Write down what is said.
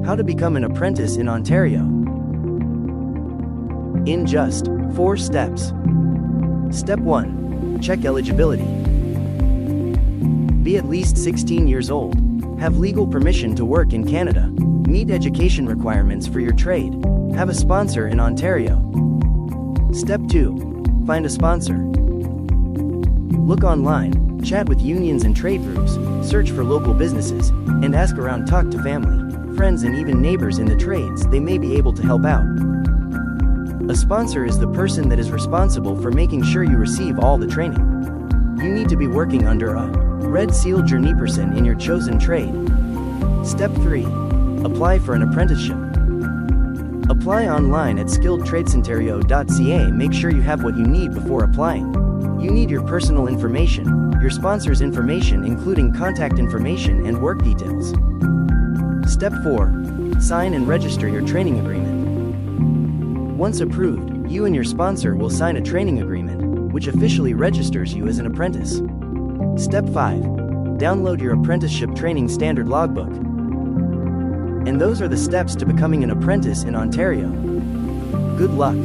How to become an apprentice in Ontario. In just 4 steps. Step 1. Check eligibility. Be at least 16 years old. Have legal permission to work in Canada. Meet education requirements for your trade. Have a sponsor in Ontario. Step 2. Find a sponsor. Look online, chat with unions and trade groups, search for local businesses, and ask around. Talk to family, friends and even neighbors in the trades. They may be able to help out. A sponsor is the person that is responsible for making sure you receive all the training. You need to be working under a Red Seal journeyperson in your chosen trade. Step 3. Apply for an apprenticeship. Apply online at skilledtradesontario.ca. Make sure you have what you need before applying. You need your personal information, your sponsor's information including contact information and work details. Step 4. Sign and register your training agreement. Once approved, you and your sponsor will sign a training agreement, which officially registers you as an apprentice. Step 5. Download your apprenticeship training standard logbook. And those are the steps to becoming an apprentice in Ontario. Good luck!